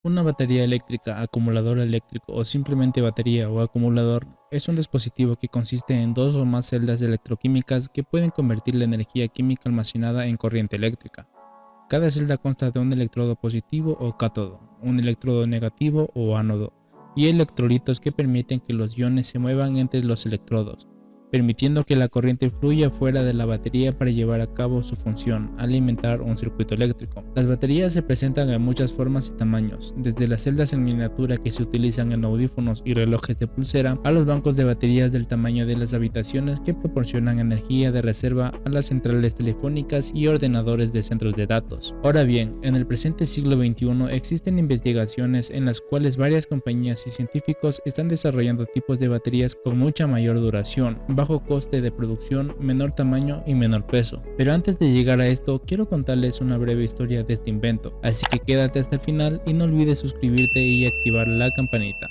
Una batería eléctrica, acumulador eléctrico o simplemente batería o acumulador es un dispositivo que consiste en dos o más celdas electroquímicas que pueden convertir la energía química almacenada en corriente eléctrica. Cada celda consta de un electrodo positivo o cátodo, un electrodo negativo o ánodo, y electrolitos que permiten que los iones se muevan entre los electrodos, permitiendo que la corriente fluya fuera de la batería para llevar a cabo su función, alimentar un circuito eléctrico. Las baterías se presentan en muchas formas y tamaños, desde las celdas en miniatura que se utilizan en audífonos y relojes de pulsera, a los bancos de baterías del tamaño de las habitaciones que proporcionan energía de reserva a las centrales telefónicas y ordenadores de centros de datos. Ahora bien, en el presente siglo XXI existen investigaciones en las cuales varias compañías y científicos están desarrollando tipos de baterías con mucha mayor duración, bajo coste de producción, menor tamaño y menor peso. Pero antes de llegar a esto, quiero contarles una breve historia de este invento, así que quédate hasta el final y no olvides suscribirte y activar la campanita.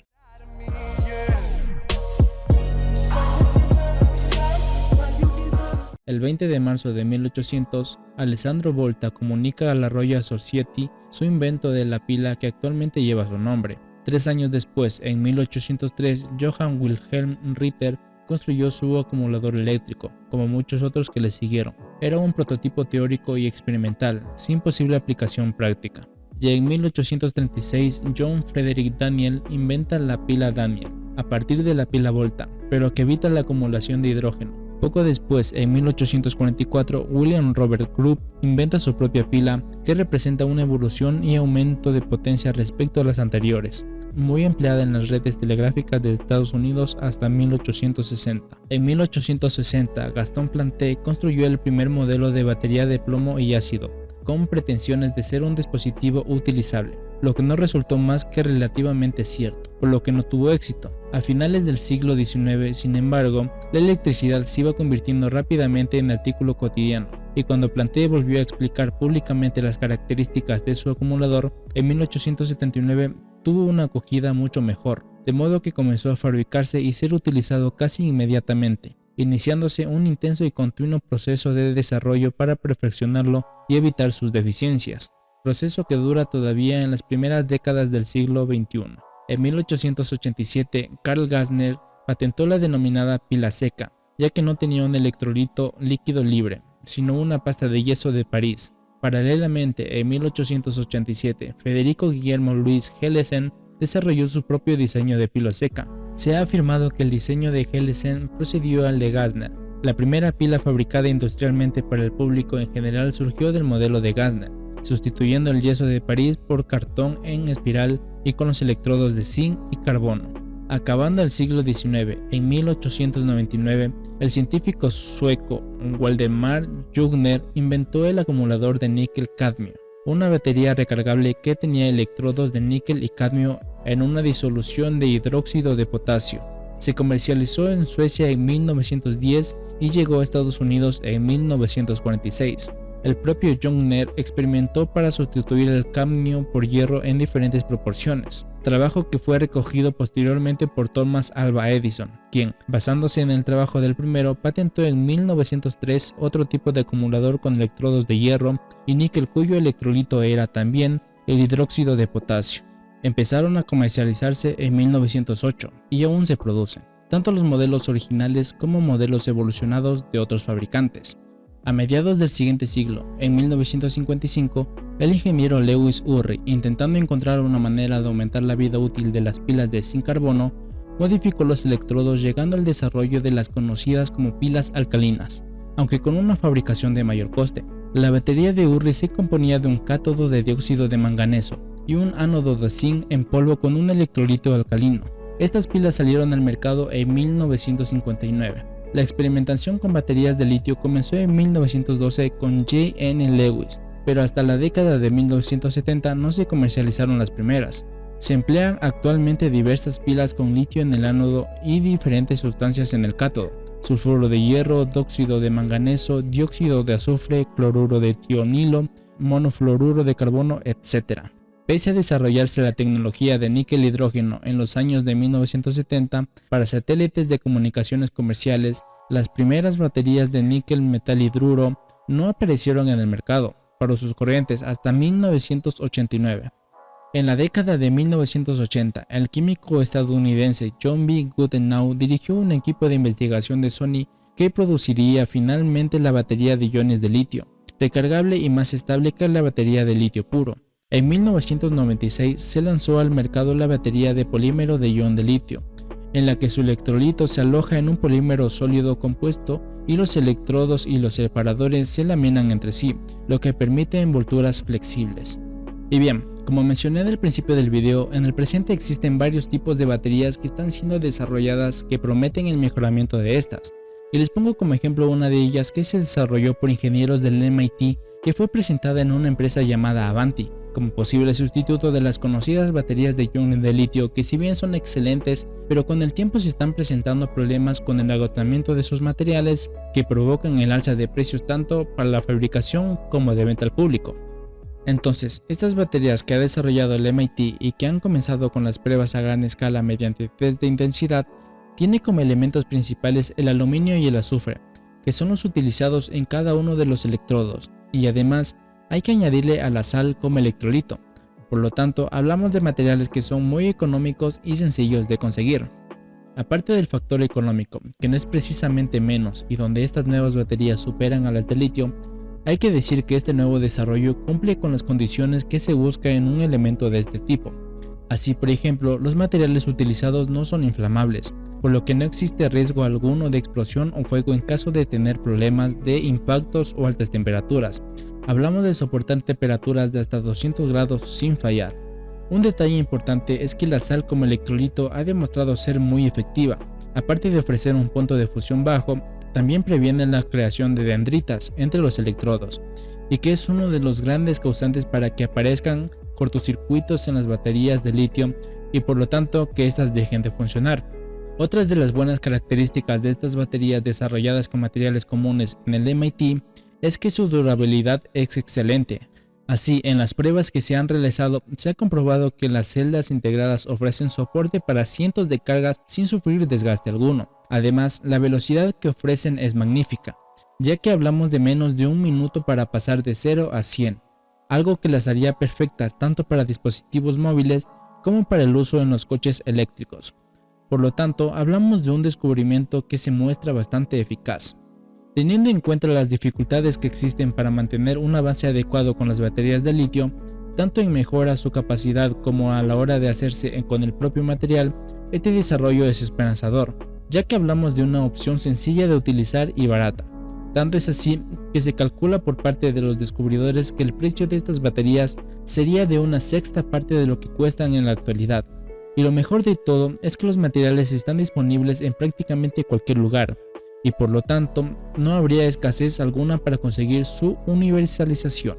El 20 de marzo de 1800, Alessandro Volta comunica a la Royal Society su invento de la pila que actualmente lleva su nombre. 3 años después, en 1803, Johann Wilhelm Ritter construyó su acumulador eléctrico, como muchos otros que le siguieron. Era un prototipo teórico y experimental, sin posible aplicación práctica. Ya en 1836, John Frederick Daniel inventa la pila Daniel, a partir de la pila Volta, pero que evita la acumulación de hidrógeno. Poco después, en 1844, William Robert Krupp inventa su propia pila, que representa una evolución y aumento de potencia respecto a las anteriores, muy empleada en las redes telegráficas de Estados Unidos hasta 1860. En 1860, Gaston Planté construyó el primer modelo de batería de plomo y ácido, con pretensiones de ser un dispositivo utilizable, lo que no resultó más que relativamente cierto, por lo que no tuvo éxito. A finales del siglo XIX, sin embargo, la electricidad se iba convirtiendo rápidamente en artículo cotidiano, y cuando Planté volvió a explicar públicamente las características de su acumulador, en 1879 tuvo una acogida mucho mejor, de modo que comenzó a fabricarse y ser utilizado casi inmediatamente, iniciándose un intenso y continuo proceso de desarrollo para perfeccionarlo y evitar sus deficiencias, proceso que dura todavía en las primeras décadas del siglo XXI. En 1887, Carl Gassner patentó la denominada pila seca, ya que no tenía un electrolito líquido libre, sino una pasta de yeso de París. Paralelamente, en 1887, Federico Guillermo Luis Hellesen desarrolló su propio diseño de pila seca. Se ha afirmado que el diseño de Hellesen precedió al de Gassner. La primera pila fabricada industrialmente para el público en general surgió del modelo de Gassner, sustituyendo el yeso de París por cartón en espiral y con los electrodos de zinc y carbono. Acabando el siglo XIX, en 1899, el científico sueco Waldemar Jungner inventó el acumulador de níquel-cadmio, una batería recargable que tenía electrodos de níquel y cadmio en una disolución de hidróxido de potasio. Se comercializó en Suecia en 1910 y llegó a Estados Unidos en 1946. El propio Jungner experimentó para sustituir el cadmio por hierro en diferentes proporciones, trabajo que fue recogido posteriormente por Thomas Alva Edison, quien, basándose en el trabajo del primero, patentó en 1903 otro tipo de acumulador con electrodos de hierro y níquel cuyo electrolito era también el hidróxido de potasio. Empezaron a comercializarse en 1908 y aún se producen, tanto los modelos originales como modelos evolucionados de otros fabricantes. A mediados del siguiente siglo, en 1955, el ingeniero Lewis Urry, intentando encontrar una manera de aumentar la vida útil de las pilas de zinc-carbono, modificó los electrodos llegando al desarrollo de las conocidas como pilas alcalinas, aunque con una fabricación de mayor coste. La batería de Urry se componía de un cátodo de dióxido de manganeso y un ánodo de zinc en polvo con un electrolito alcalino. Estas pilas salieron al mercado en 1959. La experimentación con baterías de litio comenzó en 1912 con J. N. Lewis, pero hasta la década de 1970 no se comercializaron las primeras. Se emplean actualmente diversas pilas con litio en el ánodo y diferentes sustancias en el cátodo: sulfuro de hierro, dióxido de manganeso, dióxido de azufre, cloruro de tionilo, monofluoruro de carbono, etc. Pese a desarrollarse la tecnología de níquel-hidrógeno en los años de 1970 para satélites de comunicaciones comerciales, las primeras baterías de níquel metal hidruro no aparecieron en el mercado para sus corrientes hasta 1989. En la década de 1980, el químico estadounidense John B. Goodenough dirigió un equipo de investigación de Sony que produciría finalmente la batería de iones de litio, recargable y más estable que la batería de litio puro. En 1996 se lanzó al mercado la batería de polímero de ion de litio, en la que su electrolito se aloja en un polímero sólido compuesto y los electrodos y los separadores se laminan entre sí, lo que permite envolturas flexibles. Y bien, como mencioné al principio del video, en el presente existen varios tipos de baterías que están siendo desarrolladas que prometen el mejoramiento de estas. Y les pongo como ejemplo una de ellas que se desarrolló por ingenieros del MIT, que fue presentada en una empresa llamada Avanti, como posible sustituto de las conocidas baterías de ion de litio, que si bien son excelentes, pero con el tiempo se están presentando problemas con el agotamiento de sus materiales que provocan el alza de precios tanto para la fabricación como de venta al público. Entonces, estas baterías que ha desarrollado el MIT y que han comenzado con las pruebas a gran escala mediante test de intensidad, tiene como elementos principales el aluminio y el azufre, que son los utilizados en cada uno de los electrodos, y además hay que añadirle a la sal como electrolito. Por lo tanto, hablamos de materiales que son muy económicos y sencillos de conseguir. Aparte del factor económico, que no es precisamente menos y donde estas nuevas baterías superan a las de litio, hay que decir que este nuevo desarrollo cumple con las condiciones que se busca en un elemento de este tipo. Así, por ejemplo, los materiales utilizados no son inflamables, por lo que no existe riesgo alguno de explosión o fuego en caso de tener problemas de impactos o altas temperaturas. Hablamos de soportar temperaturas de hasta 200 grados sin fallar. Un detalle importante es que la sal como electrolito ha demostrado ser muy efectiva. Aparte de ofrecer un punto de fusión bajo, también previene la creación de dendritas entre los electrodos, y que es uno de los grandes causantes para que aparezcan cortocircuitos en las baterías de litio y por lo tanto que éstas dejen de funcionar. Otra de las buenas características de estas baterías desarrolladas con materiales comunes en el MIT es que su durabilidad es excelente. Así, en las pruebas que se han realizado, se ha comprobado que las celdas integradas ofrecen soporte para cientos de cargas sin sufrir desgaste alguno. Además, la velocidad que ofrecen es magnífica, ya que hablamos de menos de un minuto para pasar de 0 a 100, algo que las haría perfectas tanto para dispositivos móviles como para el uso en los coches eléctricos. Por lo tanto, hablamos de un descubrimiento que se muestra bastante eficaz. Teniendo en cuenta las dificultades que existen para mantener un avance adecuado con las baterías de litio, tanto en mejora su capacidad como a la hora de hacerse con el propio material, este desarrollo es esperanzador, ya que hablamos de una opción sencilla de utilizar y barata. Tanto es así que se calcula por parte de los descubridores que el precio de estas baterías sería de una sexta parte de lo que cuestan en la actualidad. Y lo mejor de todo es que los materiales están disponibles en prácticamente cualquier lugar, y por lo tanto no habría escasez alguna para conseguir su universalización.